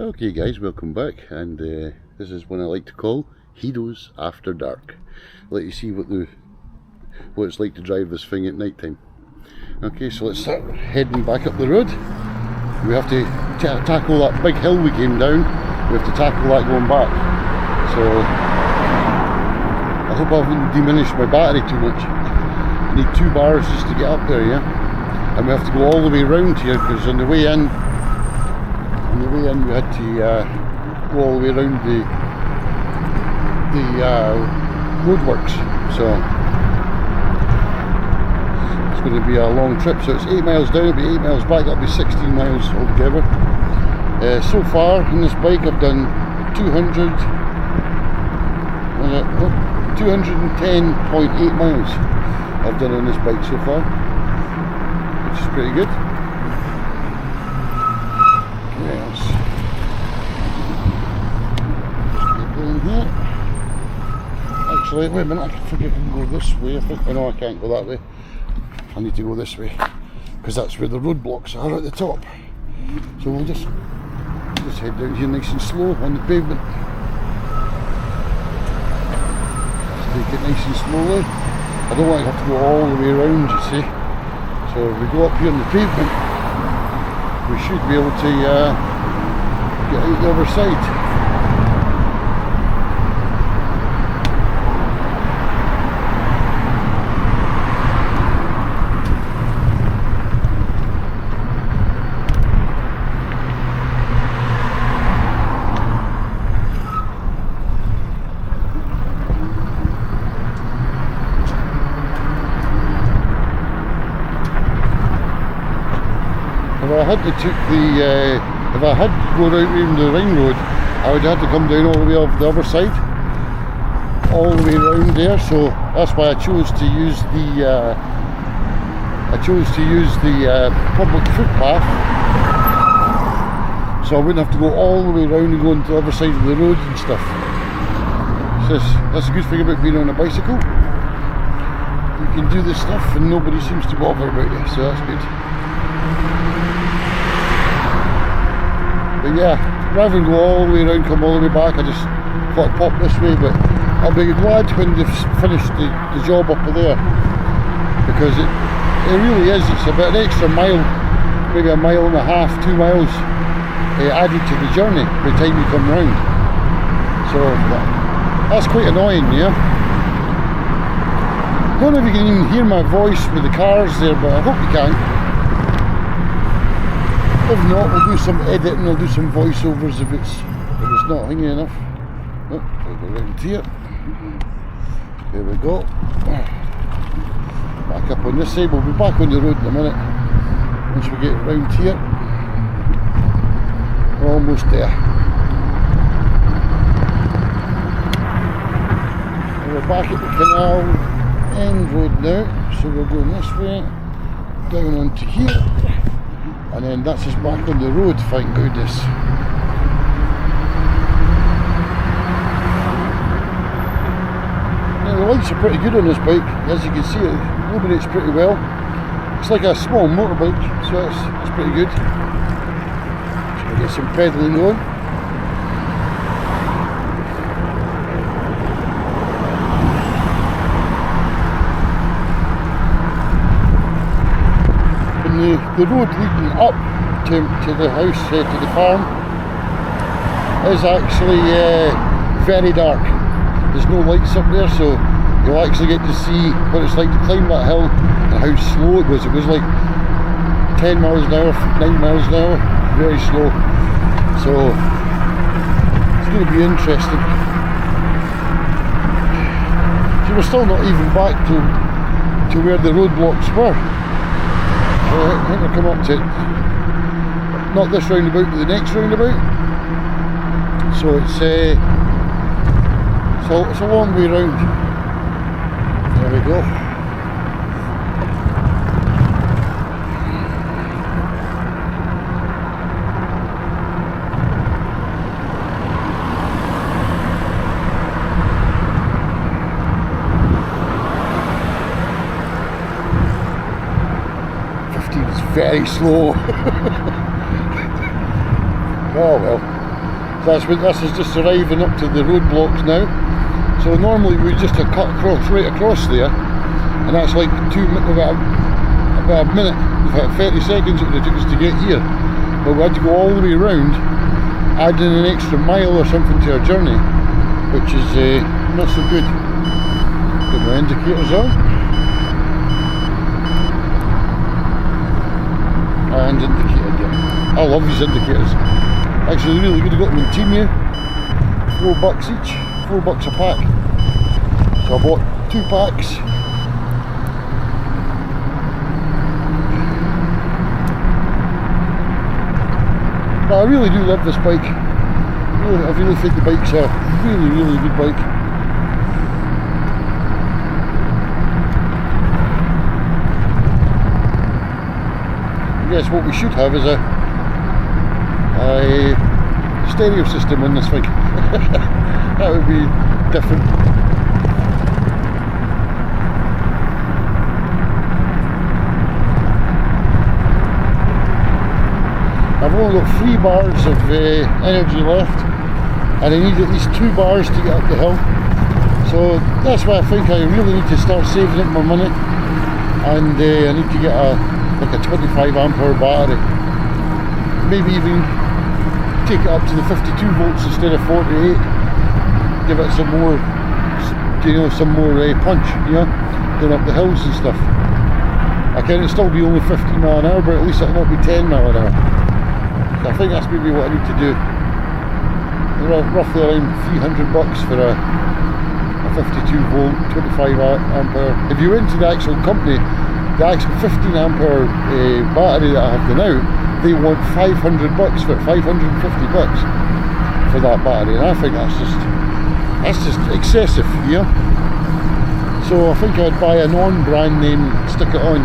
Okay guys, welcome back, and this is one I like to call Hidoes After Dark. I'll let you see what it's like to drive this thing at night time. Okay, so let's start heading back up the road. We have to tackle that big hill we came down. We have to tackle that going back. So I hope I haven't diminished my battery too much. I need 2 bars just to get up there, yeah? And we have to go all the way around here, because on the way in we had to go all the way around the roadworks. So it's going to be a long trip. So it's 8 miles down, it'll be 8 miles back, that'll be 16 miles altogether. So far in this bike I've done 210.8 miles I've done on this bike so far, which is pretty good. Yes. Keep going here. Actually, wait a minute, I think I can go this way. I think. Oh no, I can't go that way. I need to go this way, because that's where the roadblocks are at the top. So we'll just head down here nice and slow on the pavement. Take it nice and slowly. I don't want to have to go all the way around, you see. So if we go up here on the pavement, we should be able to get out the other side. If I had to take if I had to go around the ring road, I would have to come down all the way off the other side, all the way around there. So that's why I chose to use the public footpath, so I wouldn't have to go all the way around and go into the other side of the road and stuff. So that's a good thing about being on a bicycle. You can do this stuff and nobody seems to bother about you, so that's good. But yeah, rather than go all the way around, come all the way back, I just thought I'd pop this way. But I'll be glad when they've finished the job up there, because it really is, it's about an extra mile, maybe a mile and a half, 2 miles added to the journey by the time you come round. So that's quite annoying, yeah. I don't know if you can even hear my voice with the cars there, but I hope you can. If not, we'll do some editing, we'll do some voiceovers if it's not hanging enough. Oh, we'll go round here. There we go. Back up on this side, we'll be back on the road in a minute. Once we get round here. We're almost there. And we're back at the canal end road now, so we're going this way, down onto here. And then that's us back on the road, thank goodness. Now the lights are pretty good on this bike, as you can see it illuminates pretty well. It's like a small motorbike, so it's pretty good. So we'll get some pedalling going. The road leading up to the house, to the farm, is actually very dark. There's no lights up there, so you'll actually get to see what it's like to climb that hill and how slow it was. It was like 10 miles an hour, 9 miles an hour, very slow. So it's going to be interesting. So we're still not even back to where the roadblocks were. I think we'll come up to not this roundabout but the next roundabout. So it's a long way round. There we go. It's very slow. Oh well. So this is just arriving up to the roadblocks now. So normally we just cut across, right across there, and that's like about a minute, about 30 seconds it would have took us to get here. But we had to go all the way around, adding an extra mile or something to our journey, which is not so good. Got my indicators on. And indicator, yeah. I love these indicators. Actually really good. I got them in Team $4 each, $4 a pack. So I bought 2 packs. But I really do love this bike. I really think the bike's a really good bike. I guess what we should have is a stereo system on this thing. That would be different. I've only got 3 bars of energy left, and I need at least 2 bars to get up the hill. So that's why I think I really need to start saving up my money, and I need to get like a 25 ampere battery. Maybe even take it up to the 52 volts instead of 48. Give it some more, some more punch, going up the hills and stuff. I can still be only 15 mile an hour, but at least it'll not be 10 mile an hour. So I think that's maybe what I need to do. Roughly around $300 for a 52 volt, 25 ampere. If you went to the actual company, the actual 15 ampere battery that I have now, they want $500 for it, $550 for that battery, and I think that's just excessive, So I think I'd buy a non-brand name, stick it on,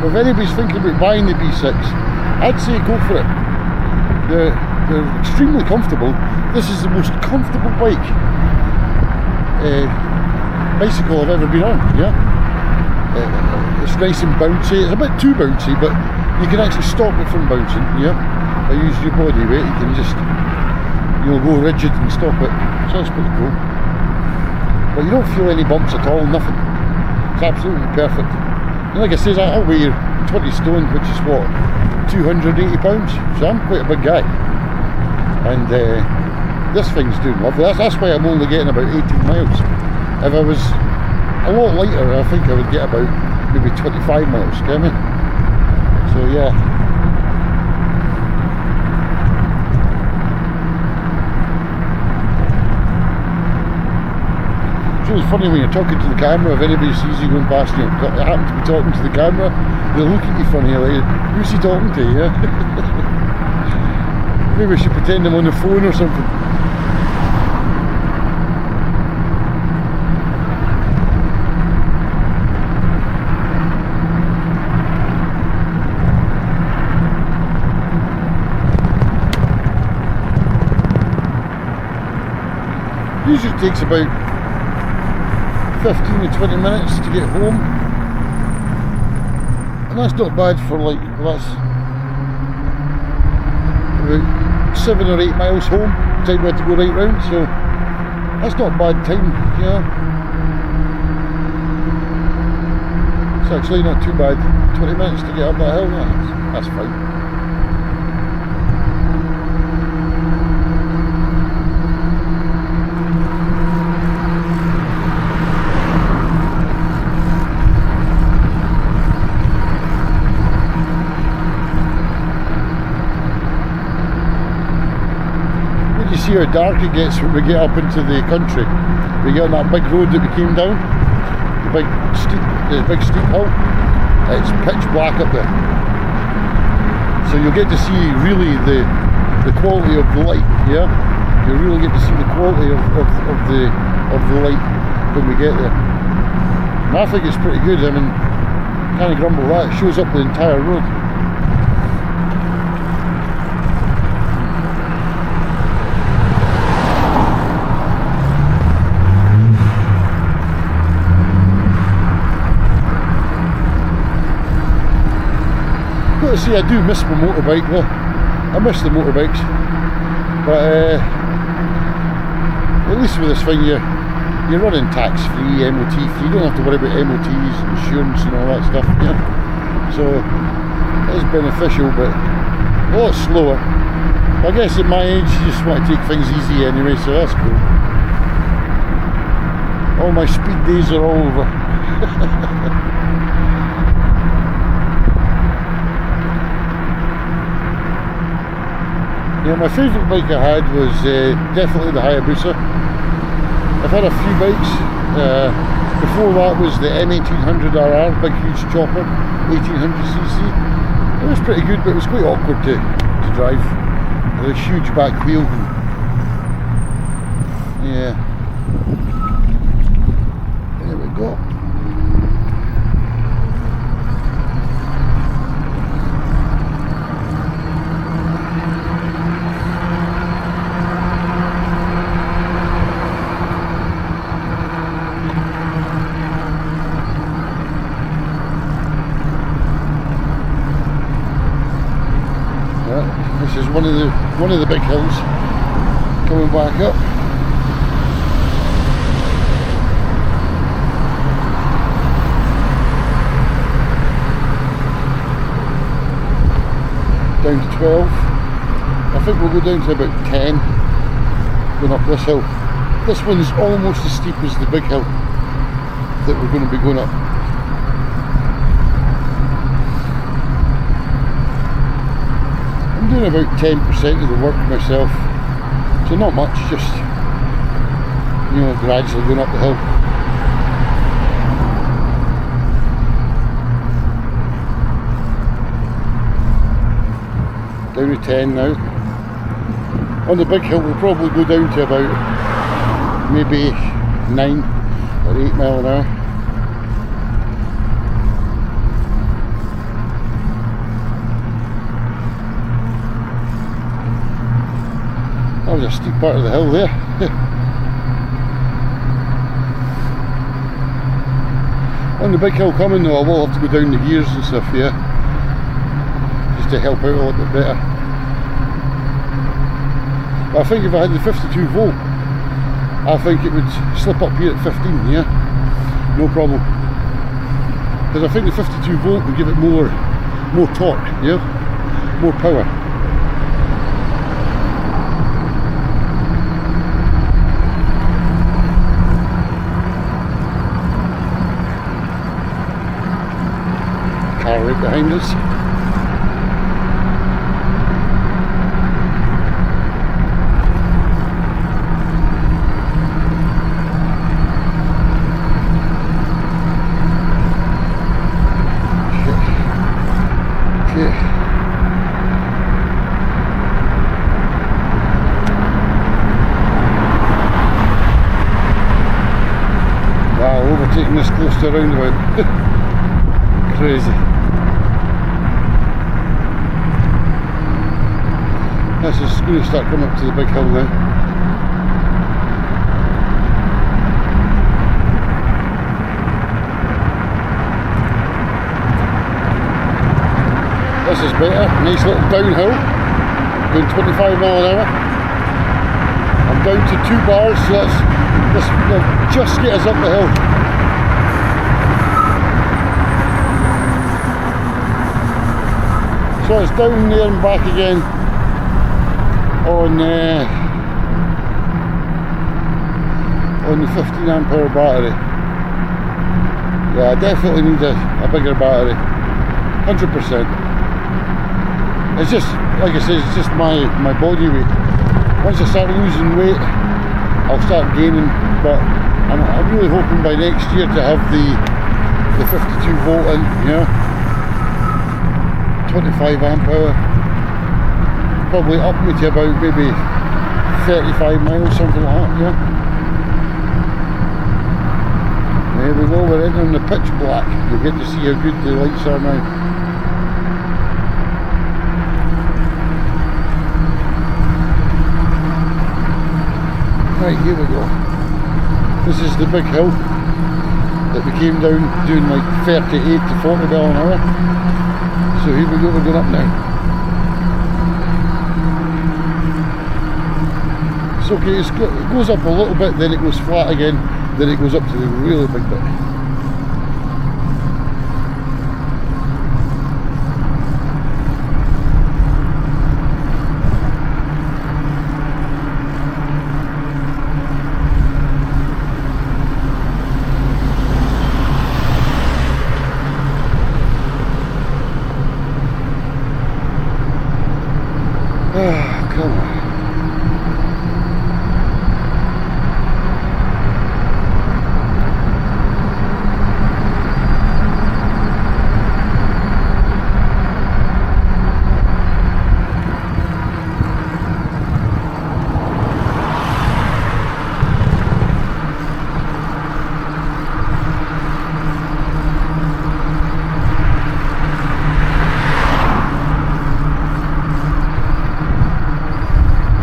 If anybody's thinking about buying the B6, I'd say go for it. They're extremely comfortable. This is the most comfortable bicycle I've ever been on, It's nice and bouncy. It's a bit too bouncy, but you can actually stop it from bouncing, By using your body weight, you can just, go rigid and stop it. So that's pretty cool. But you don't feel any bumps at all, nothing. It's absolutely perfect. And like I said, I weigh 20 stone, which is what, 280 pounds? So I'm quite a big guy. And this thing's doing lovely. That's why I'm only getting about 18 miles. If I was a lot lighter, I think I would get about maybe 25 miles, get me? So yeah. It's really funny when you're talking to the camera. If anybody sees you going past you, you happen to be talking to the camera, they'll look at you funny, like, who's he talking to, Maybe I should pretend I'm on the phone or something. Usually takes about 15 to 20 minutes to get home, and that's not bad for that's about 7 or 8 miles home, time we had to go right round, so that's not bad time, It's actually not too bad. 20 minutes to get up that hill, that's fine. See how dark it gets when we get up into the country. We get on that big road that we came down, the big steep hill. It's pitch black up there, so you'll get to see really the quality of the light. You really get to see the quality of the light when we get there. And I think it's pretty good. I mean, can't grumble that. It shows up the entire road. see, I do miss my motorbike though. I miss the motorbikes, but at least with this thing you're running tax free, MOT free. You don't have to worry about MOTs, insurance and all that stuff. Yeah. So it's beneficial, but a lot slower. I guess at my age you just want to take things easy anyway, so that's cool. All my speed days are all over. Yeah, my favourite bike I had was definitely the Hayabusa. I've had a few bikes. Before that was the M1800RR, big huge chopper, 1800cc. It was pretty good, but it was quite awkward to drive. With a huge back wheel. Yeah. There we go. This is one of the big hills coming back up. Down to 12. I think we'll go down to about 10 going up this hill. This one's almost as steep as the big hill that we're going to be going up. I'm doing about 10% of the work myself, so not much, just, you know, gradually going up the hill. Down to 10 now. On the big hill we'll probably go down to about maybe 9 or 8 mile an hour. That was a steep part of the hill there. On the big hill coming though, I will have to go down the gears and stuff, yeah, just to help out a little bit better. But I think if I had the 52 volt, I think it would slip up here at 15, yeah, no problem. Because I think the 52 volt would give it more torque, yeah, more power. Car right behind us. Okay. Wow, overtaking this close to a roundabout. Crazy. This is going to start coming up to the big hill now. This is better, nice little downhill, going 25 mile an hour. I'm down to 2 bars, so this will just get us up the hill. So it's down there and back again on the 15 amp hour battery. Yeah, I definitely need a bigger battery, 100%. It's just, like I said, it's just my body weight. Once I start losing weight, I'll start gaining, but I'm really hoping by next year to have the 52 volt in, you know, 25 amp hour, probably up me to about maybe 35 miles, something like that, yeah. There we go, we're entering the pitch black. You'll get to see how good the lights are now. Right, here we go. This is the big hill. that we came down doing like 38 to 40 mile an hour. So here we go, we're going up now. It's okay, it goes up a little bit, then it goes flat again, then it goes up to the really big bit. Ah, come on.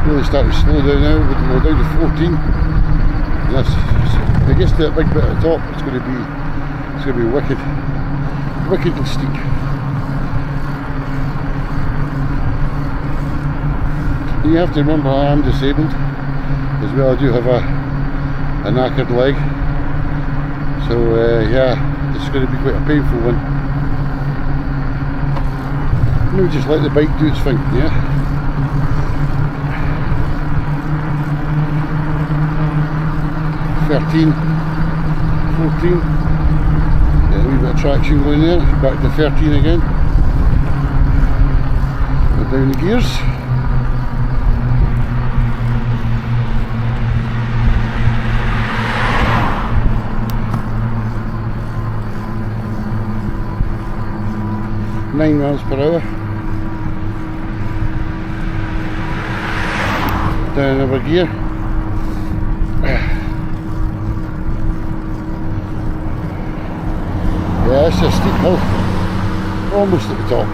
Really starting to slow down now, we're down to 14. And that's, I guess that big bit at the top, it's going to be wicked and steep. You have to remember I am disabled as well. I do have a knackered leg, so yeah, it's going to be quite a painful one. Maybe just let the bike do its thing, yeah. $13, $14, yeah, a wee bit of traction going there, back to 13 again. Go down the gears. Nine miles per hour. Down another gear. Yeah, it's a steep hill, almost at the top,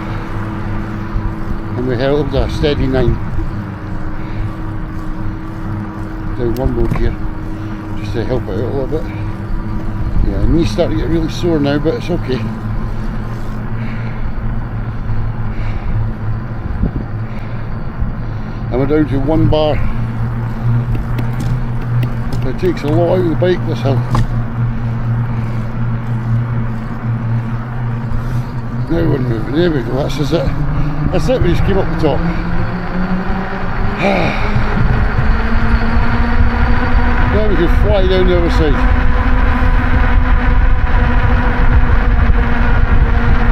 and we held a steady 9. Down one more gear, just to help it out a little bit. Yeah, knees starting to get really sore now, but it's okay. And we're down to 1 bar. It takes a lot out of the bike, this hill. Now we're moving, there we go, that's it. That's it, we just came up the top. Now we can fly down the other side.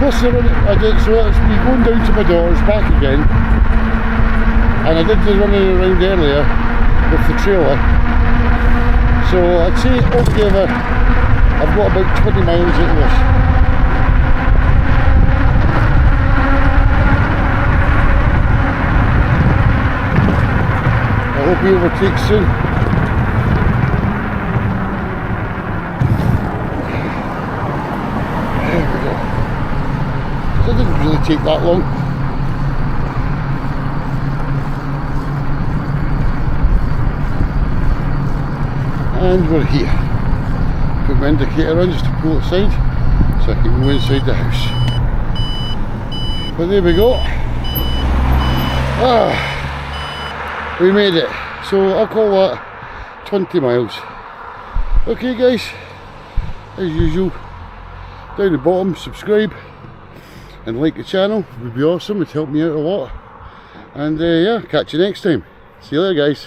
Plus the run I did, so that's me going down to my daughter's back again. And I did the running around earlier with the trailer. So I'd say altogether I've got about 20 miles out of this. I hope he overtakes soon. There we go. So it didn't really take that long. And we're here. Put my indicator on just to pull it aside so I can go inside the house. But there we go. We made it. So I'll call that 20 miles. Okay guys, as usual, down the bottom, subscribe and like the channel, it would be awesome, it'd help me out a lot. And yeah, catch you next time. See you later guys.